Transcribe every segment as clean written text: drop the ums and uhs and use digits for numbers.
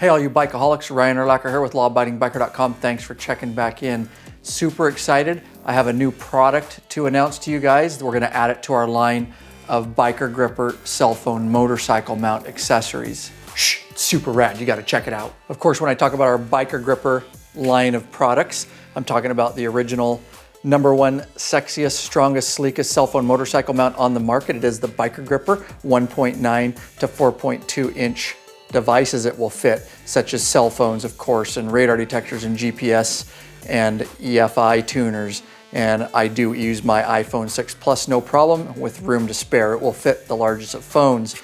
Hey all you bikeaholics, Ryan Urlacher here with lawabidingbiker.com. Thanks for checking back in. Super excited. I have a new product to announce to you guys. We're gonna add it to our line of biker gripper cell phone motorcycle mount accessories. Shh, super rad, you gotta check it out. Of course, when I talk about our biker gripper line of products, I'm talking about the original #1 sexiest, strongest, sleekest cell phone motorcycle mount on the market. It is the Biker Gripper 1.9 to 4.2 inch devices it will fit, such as cell phones, of course, and radar detectors and GPS and EFI tuners. And I do use my iPhone 6 Plus no problem with room to spare. It will fit the largest of phones.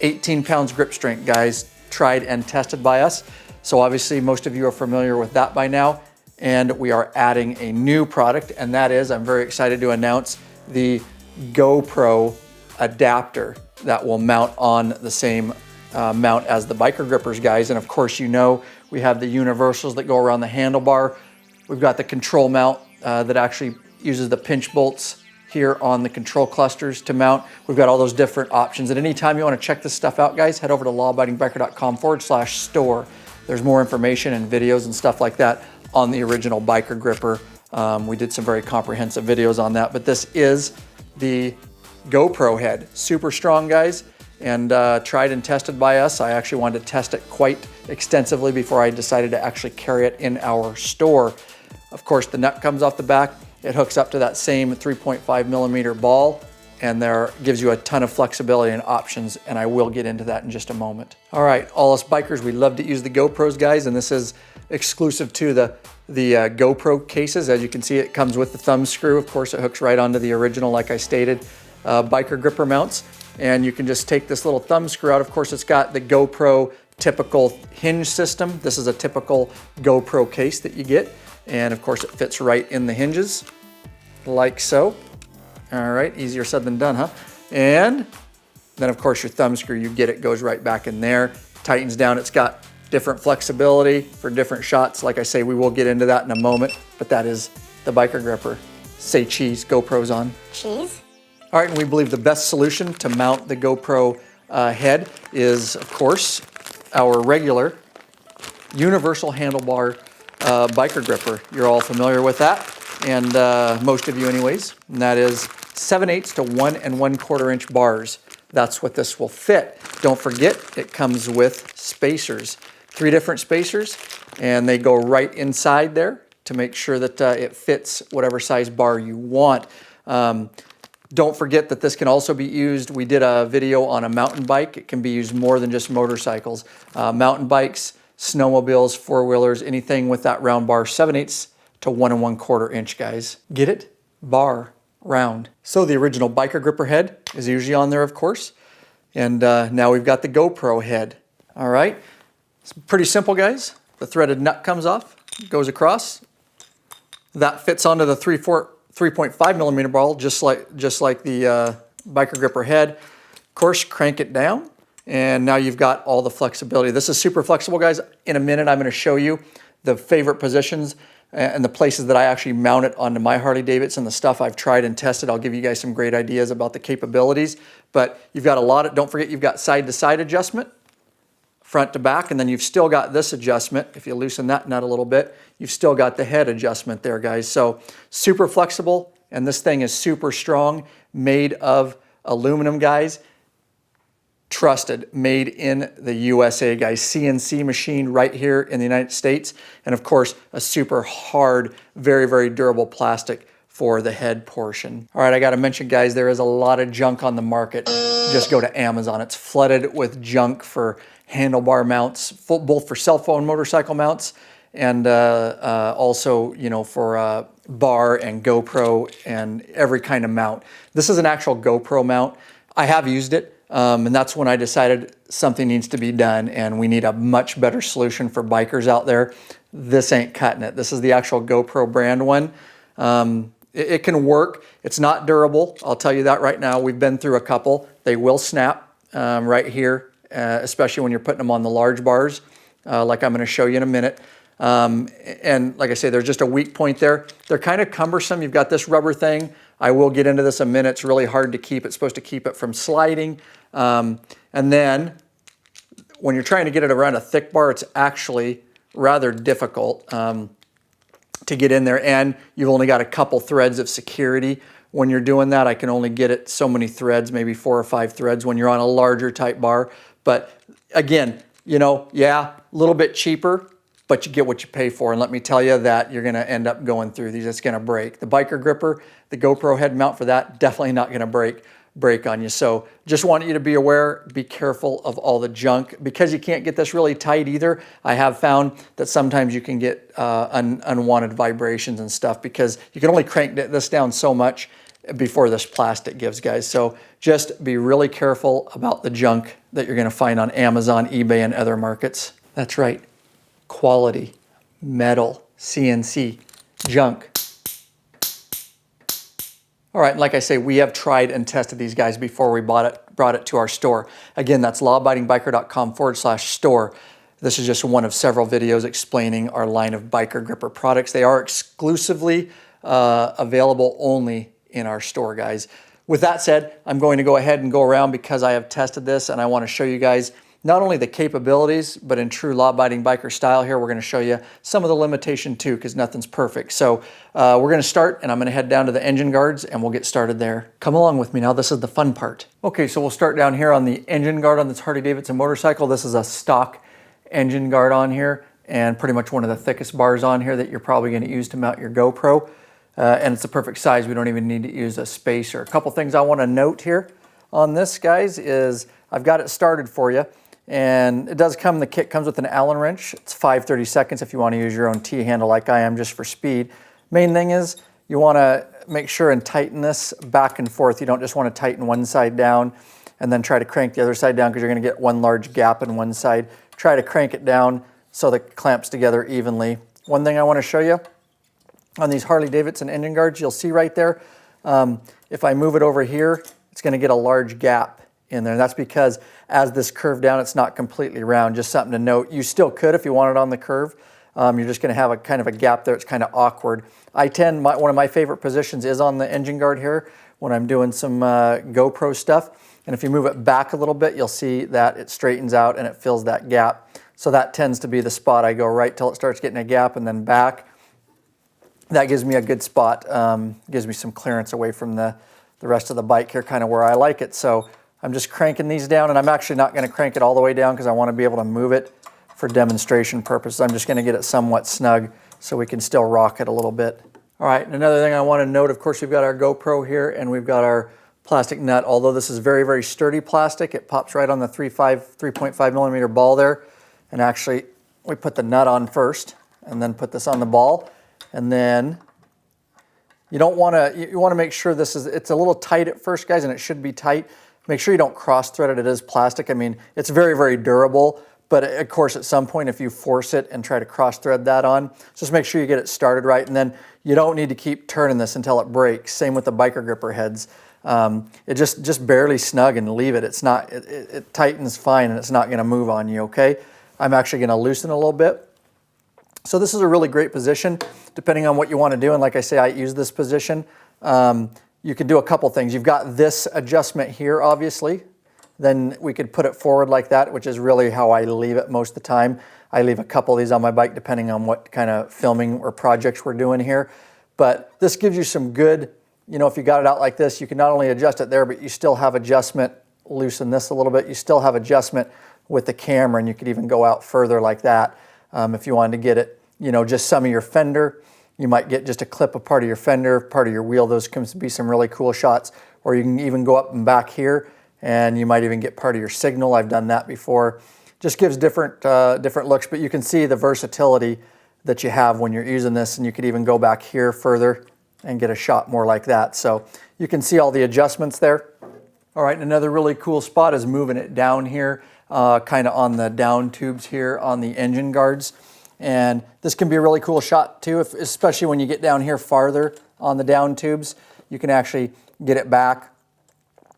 18 pounds grip strength, guys, tried and tested by us. So obviously most of you are familiar with that by now. And we are adding a new product, and that is, I'm very excited to announce, the GoPro adapter that will mount on the same mount as the biker grippers, guys. And of course, you know, we have the universals that go around the handlebar. We've got the control mount that actually uses the pinch bolts here on the control clusters to mount. We've got all those different options. At any time you want to check this stuff out, guys, head over to lawabidingbiker.com/store. There's more information and videos and stuff like that on the original biker gripper. We did some very comprehensive videos on that, but this is the GoPro head. Super strong, guys, and tried and tested by us. I actually wanted to test it quite extensively before I decided to actually carry it in our store. Of course, the nut comes off the back. It hooks up to that same 3.5 millimeter ball, and there gives you a ton of flexibility and options, and I will get into that in just a moment. All right, all us bikers, we love to use the GoPros, guys, and this is exclusive to the GoPro cases. As you can see, it comes with the thumb screw. Of course, it hooks right onto the original, like I stated, biker gripper mounts. And you can just take this little thumb screw out. Of course, it's got the GoPro typical hinge system. This is a typical GoPro case that you get. And of course, it fits right in the hinges, like so. All right, easier said than done, huh? And then of course, your thumb screw, you get it, goes right back in there, tightens down. It's got different flexibility for different shots. Like I say, we will get into that in a moment, but that is the biker gripper. Say cheese, GoPro's on. Cheese? All right, and we believe the best solution to mount the GoPro head is, of course, our regular universal handlebar biker gripper. You're all familiar with that, and most of you anyways, and that is 7/8 to 1 1/4 inch bars. That's what this will fit. Don't forget, it comes with spacers. 3 different spacers, and they go right inside there to make sure that it fits whatever size bar you want. Don't forget that this can also be used. We did a video on a mountain bike. It can be used more than just motorcycles. Mountain bikes, snowmobiles, four-wheelers, anything with that round bar, 7/8 to 1 1/4 inch, guys. Get it? Bar, round. So the original biker gripper head is usually on there, of course. And now we've got the GoPro head. All right. It's pretty simple, guys. The threaded nut comes off, goes across. That fits onto the 3.5 millimeter ball, just like the biker gripper head. Of course, crank it down, and now you've got all the flexibility. This is super flexible, guys. In a minute, I'm going to show you the favorite positions and the places that I actually mount it onto my Harley Davidson, the stuff I've tried and tested. I'll give you guys some great ideas about the capabilities. But you've got a lot of, don't forget, you've got side-to-side adjustment, front to back, and then you've still got this adjustment. If you loosen that nut a little bit, you've still got the head adjustment there, guys. So super flexible, and this thing is super strong, made of aluminum, guys. Trusted, made in the USA, guys. CNC machine right here in the United States. And of course, a super hard, very, very durable plastic for the head portion. All right, I gotta mention, guys, there is a lot of junk on the market. Just go to Amazon. It's flooded with junk for handlebar mounts, both for cell phone motorcycle mounts and also, you know, for bar and GoPro and every kind of mount. This is an actual GoPro mount. I have used it, and that's when I decided something needs to be done and we need a much better solution for bikers out there. This ain't cutting it. This is the actual GoPro brand one. It can work. It's not durable. I'll tell you that right now. We've been through a couple. They will snap right here, especially when you're putting them on the large bars, like I'm going to show you in a minute. And like I say, there's just a weak point there. They're kind of cumbersome. You've got this rubber thing. I will get into this in a minute. It's really hard to keep. It's supposed to keep it from sliding. And then when you're trying to get it around a thick bar, it's actually rather difficult to get in there, and you've only got a couple threads of security. When you're doing that, I can only get it so many threads, maybe 4 or 5 threads when you're on a larger type bar. But again, you know, yeah, a little bit cheaper, but you get what you pay for. And let me tell you that you're gonna end up going through these. It's gonna break. The biker gripper, the GoPro head mount for that, definitely not gonna break on you. So just want you to be aware, be careful of all the junk. Because you can't get this really tight either, I have found that sometimes you can get unwanted vibrations and stuff, because you can only crank this down so much before this plastic gives, guys. So just be really careful about the junk that you're gonna find on Amazon, eBay, and other markets. That's right, quality, metal, CNC, junk. All right, like I say, we have tried and tested these guys before we brought it to our store. Again, that's lawabidingbiker.com/store. This is just one of several videos explaining our line of biker gripper products. They are exclusively available only in our store, guys. With that said, I'm going to go ahead and go around because I have tested this, and I want to show you guys not only the capabilities, but in true law-abiding biker style here, we're going to show you some of the limitation too, because nothing's perfect. So we're going to start, and I'm going to head down to the engine guards, and we'll get started there. Come along with me now. This is the fun part. Okay, so we'll start down here on the engine guard on this Harley-Davidson motorcycle. This is a stock engine guard on here, and pretty much one of the thickest bars on here that you're probably going to use to mount your GoPro. And it's the perfect size. We don't even need to use a spacer. A couple things I want to note here on this, guys, is I've got it started for you. And it does come, the kit comes with an Allen wrench. It's 5/32 if you want to use your own T-handle like I am, just for speed. Main thing is you want to make sure and tighten this back and forth. You don't just want to tighten one side down and then try to crank the other side down, because you're going to get one large gap in one side. Try to crank it down so the clamps together evenly. One thing I want to show you on these Harley-Davidson engine guards, you'll see right there, if I move it over here, it's going to get a large gap in there. And that's because as this curve down, it's not completely round. Just something to note. You still could if you want it on the curve. You're just going to have a kind of a gap there. It's kind of awkward. One of my favorite positions is on the engine guard here when I'm doing some GoPro stuff. And if you move it back a little bit, you'll see that it straightens out and it fills that gap. So that tends to be the spot. I go right till it starts getting a gap and then back. That gives me a good spot, gives me some clearance away from the rest of the bike here, kind of where I like it. So I'm just cranking these down, and I'm actually not going to crank it all the way down because I want to be able to move it for demonstration purposes. I'm just going to get it somewhat snug so we can still rock it a little bit. All right, and another thing I want to note, of course, we've got our GoPro here, and we've got our plastic nut. Although this is very, very sturdy plastic, it pops right on the 3.5 millimeter ball there. And actually, we put the nut on first, and then put this on the ball. And then you want to make sure it's a little tight at first, guys, and it should be tight. Make sure you don't cross thread it. It is plastic. I mean, it's very, very durable, but of course at some point if you force it and try to cross thread that on, just make sure you get it started right, and then you don't need to keep turning this until it breaks. Same with the biker gripper heads. It just barely snug and leave it. It tightens fine and it's not going to move on you, okay? I'm actually going to loosen a little bit. So this is a really great position depending on what you want to do. And like I say, I use this position. You could do a couple things. You've got this adjustment here, obviously. Then we could put it forward like that, which is really how I leave it most of the time. I leave a couple of these on my bike depending on what kind of filming or projects we're doing here. But this gives you some good, if you got it out like this, you can not only adjust it there, but you still have adjustment, loosen this a little bit. You still have adjustment with the camera, and you could even go out further like that. If you wanted to get it, just some of your fender, you might get just a clip of part of your fender, part of your wheel. Those can be some really cool shots. Or you can even go up and back here, and you might even get part of your signal. I've done that before. Just gives different looks, but you can see the versatility that you have when you're using this, and you could even go back here further and get a shot more like that. So you can see all the adjustments there. All right, and another really cool spot is moving it down here, kind of on the down tubes here on the engine guards. And this can be a really cool shot too, especially when you get down here farther on the down tubes. You can actually get it back.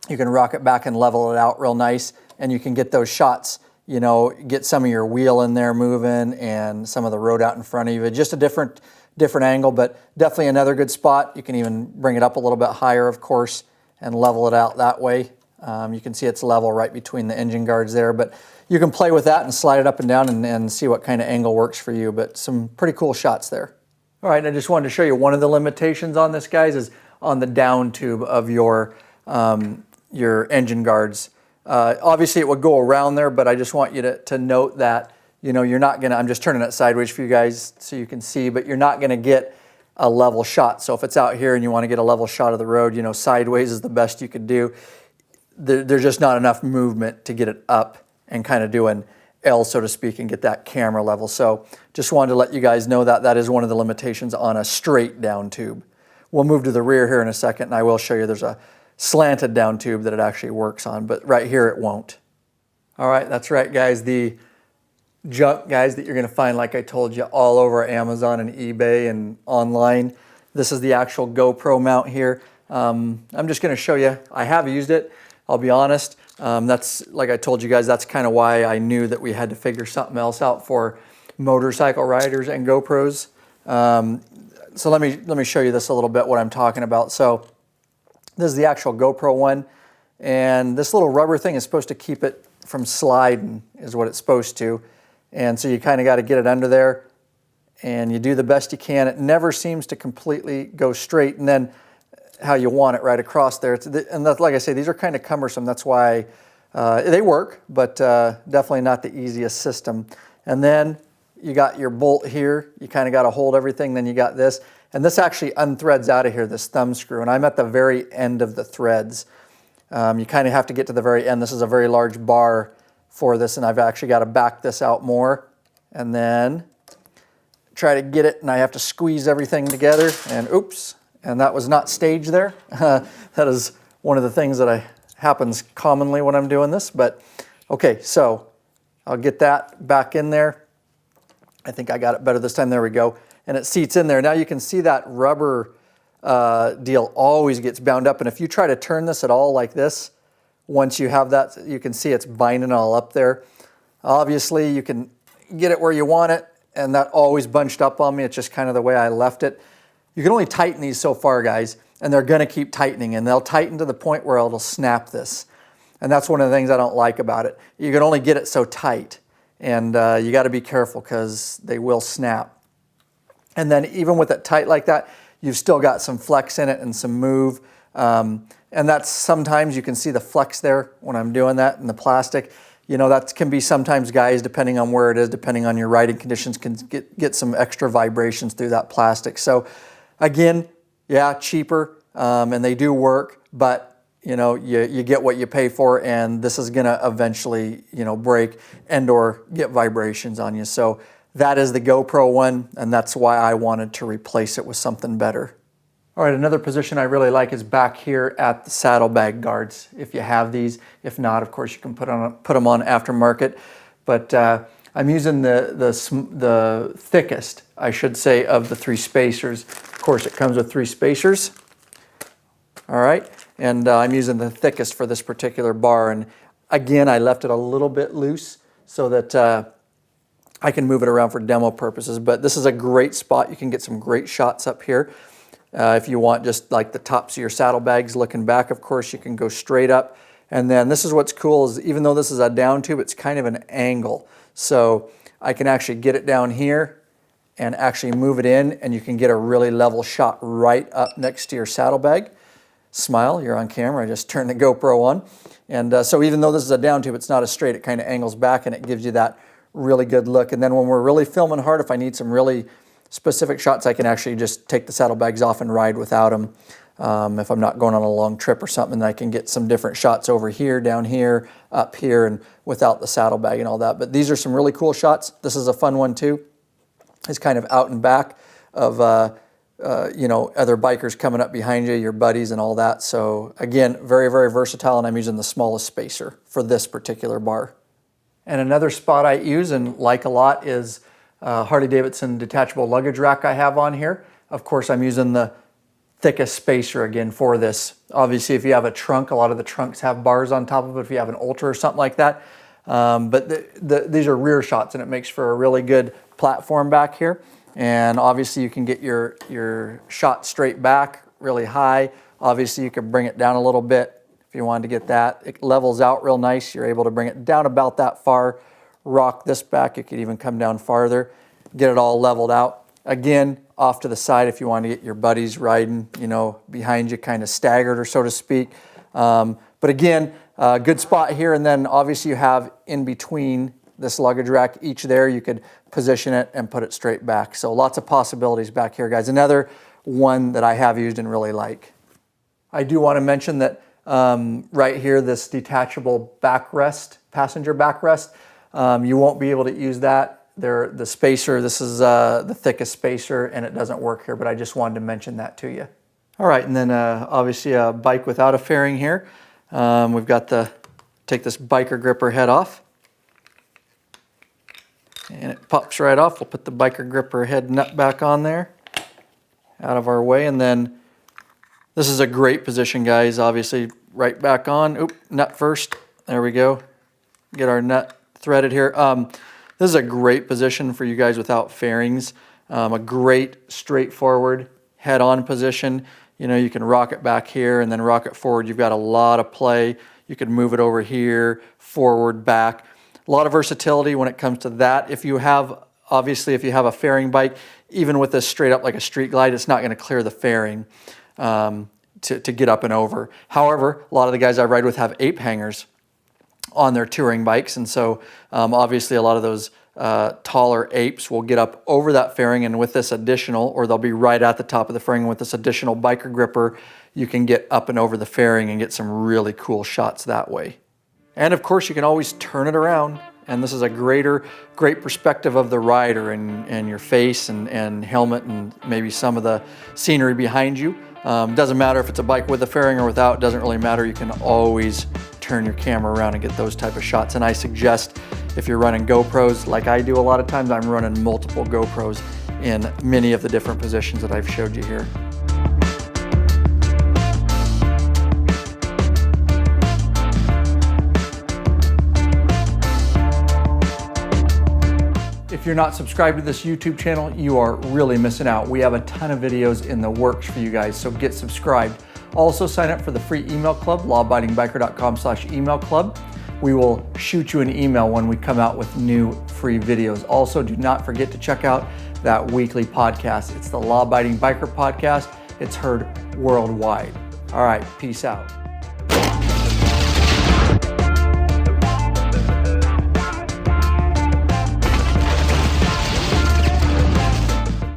You can rock it back and level it out real nice, and you can get those shots, get some of your wheel in there moving and some of the road out in front of you. Just a different angle, but definitely another good spot. You can even bring it up a little bit higher, of course, and level it out that way. You can see it's level right between the engine guards there, but you can play with that and slide it up and down and see what kind of angle works for you, but some pretty cool shots there. All right, and I just wanted to show you one of the limitations on this, guys, is on the down tube of your engine guards. Obviously it would go around there, but I just want you to note that, you know, you're not gonna, I'm just turning it sideways for you guys so you can see, but you're not gonna get a level shot. So if it's out here and you wanna get a level shot of the road, you know, sideways is the best you could do. There's just not enough movement to get it up and kind of do an L, so to speak, and get that camera level. So just wanted to let you guys know that that is one of the limitations on a straight down tube. We'll move to the rear here in a second, and I will show you there's a slanted down tube that it actually works on, but right here it won't. All right, that's right, guys. The junk, guys, that you're gonna find, like I told you, all over Amazon and eBay and online. This is the actual GoPro mount here. I'm just gonna show you. I have used it, I'll be honest. That's, like I told you guys, that's kind of why I knew that we had to figure something else out for motorcycle riders and GoPros. So let me show you this a little bit, what I'm talking about. So this is the actual GoPro one, and this little rubber thing is supposed to keep it from sliding, is what it's supposed to. And so you kind of got to get it under there, and you do the best you can. It never seems to completely go straight, and then how you want it right across there. And that's, like I say, these are kind of cumbersome. That's why they work, but definitely not the easiest system. And then you got your bolt here. You kind of got to hold everything. Then you got this. And this actually unthreads out of here, this thumb screw. And I'm at the very end of the threads. You kind of have to get to the very end. This is a very large bar for this, and I've actually got to back this out more. And then try to get it, and I have to squeeze everything together. And oops. And that was not staged there. That is one of the things that happens commonly when I'm doing this. But okay, so I'll get that back in there. I think I got it better this time. There we go. And it seats in there. Now you can see that rubber deal always gets bound up. And if you try to turn this at all like this, once you have that, you can see it's binding all up there. Obviously, you can get it where you want it. And that always bunched up on me. It's just kind of the way I left it. You can only tighten these so far, guys, and they're going to keep tightening, and they'll tighten to the point where it'll snap this. And that's one of the things I don't like about it. You can only get it so tight, and you got to be careful because they will snap. And then even with it tight like that, you've still got some flex in it and some move. And that's sometimes you can see the flex there when I'm doing that in the plastic. You know, that can be sometimes, guys, depending on where it is, depending on your riding conditions, can get some extra vibrations through that plastic. So again, yeah, cheaper, and they do work, but you know, you get what you pay for, and this is gonna eventually, you know, break and or get vibrations on you. So that is the GoPro one, and that's why I wanted to replace it with something better. All right, another position I really like is back here at the Saddlebag Guards, if you have these. If not, of course, you can put them on aftermarket. But I'm using the thickest, I should say, of the 3 spacers. Of course, it comes with 3 spacers. All right, and I'm using the thickest for this particular bar. And again, I left it a little bit loose so that I can move it around for demo purposes. But this is a great spot. You can get some great shots up here. If you want just like the tops of your saddlebags looking back, of course, you can go straight up. And then this is what's cool is even though this is a down tube, it's kind of an angle. So I can actually get it down here and actually move it in, and you can get a really level shot right up next to your saddlebag. Smile, you're on camera. I just turned the GoPro on. And so even though this is a down tube, it's not as straight. It kind of angles back, and it gives you that really good look. And then when we're really filming hard, if I need some really specific shots, I can actually just take the saddlebags off and ride without them. If I'm not going on a long trip or something, I can get some different shots over here, down here, up here, and without the saddlebag and all that. But these are some really cool shots. This is a fun one too. It's kind of out and back of you know, other bikers coming up behind you, your buddies and all that. So again, very, very versatile, and I'm using the smallest spacer for this particular bar. And another spot I use and like a lot is Harley-Davidson detachable luggage rack I have on here. Of course, I'm using the thickest spacer again for this. Obviously, if you have a trunk, a lot of the trunks have bars on top of it if you have an Ultra or something like that. But these are rear shots, and it makes for a really good platform back here. And obviously, you can get your shot straight back really high. Obviously, you can bring it down a little bit if you wanted to get that. It levels out real nice. You're able to bring it down about that far, rock this back. It could even come down farther, get it all leveled out. Again, off to the side if you want to get your buddies riding, you know, behind you, kind of staggered, or so to speak. But again, good spot here. And then obviously you have in between this luggage rack, each there, you could position it and put it straight back. So lots of possibilities back here, guys. Another one that I have used and really like. I do want to mention that right here, this detachable backrest, passenger backrest, you won't be able to use that. The spacer, this is the thickest spacer, and it doesn't work here, but I just wanted to mention that to you. All right, and then obviously a bike without a fairing here. We've got take this biker gripper head off. And it pops right off. We'll put the biker gripper head nut back on there, out of our way. And then this is a great position, guys. Obviously, right back on. Oop, nut first. There we go. Get our nut threaded here. This is a great position for you guys without fairings. A great straightforward head-on position. You know, you can rock it back here and then rock it forward. You've got a lot of play. You can move it over here, forward, back. A lot of versatility when it comes to that. If you have, obviously, if you have a fairing bike, even with this straight up like a street glide, it's not going to clear the fairing to get up and over. However, a lot of the guys I ride with have ape hangers on their touring bikes, and so obviously a lot of those taller apes will get up over that fairing, and with this additional, or they'll be right at the top of the fairing, with this additional biker gripper, you can get up and over the fairing and get some really cool shots that way. And of course, you can always turn it around, and this is a great perspective of the rider and your face and helmet and maybe some of the scenery behind you. Doesn't matter if it's a bike with a fairing or without, doesn't really matter. You can always turn your camera around and get those type of shots. And I suggest if you're running GoPros, like I do a lot of times, I'm running multiple GoPros in many of the different positions that I've showed you here. If you're not subscribed to this YouTube channel, you are really missing out. We have a ton of videos in the works for you guys, so get subscribed. Also sign up for the free email club, lawabidingbiker.com/email club. We will shoot you an email when we come out with new free videos. Also, do not forget to check out that weekly podcast. It's the Law Abiding Biker Podcast. It's heard worldwide. All right, peace out.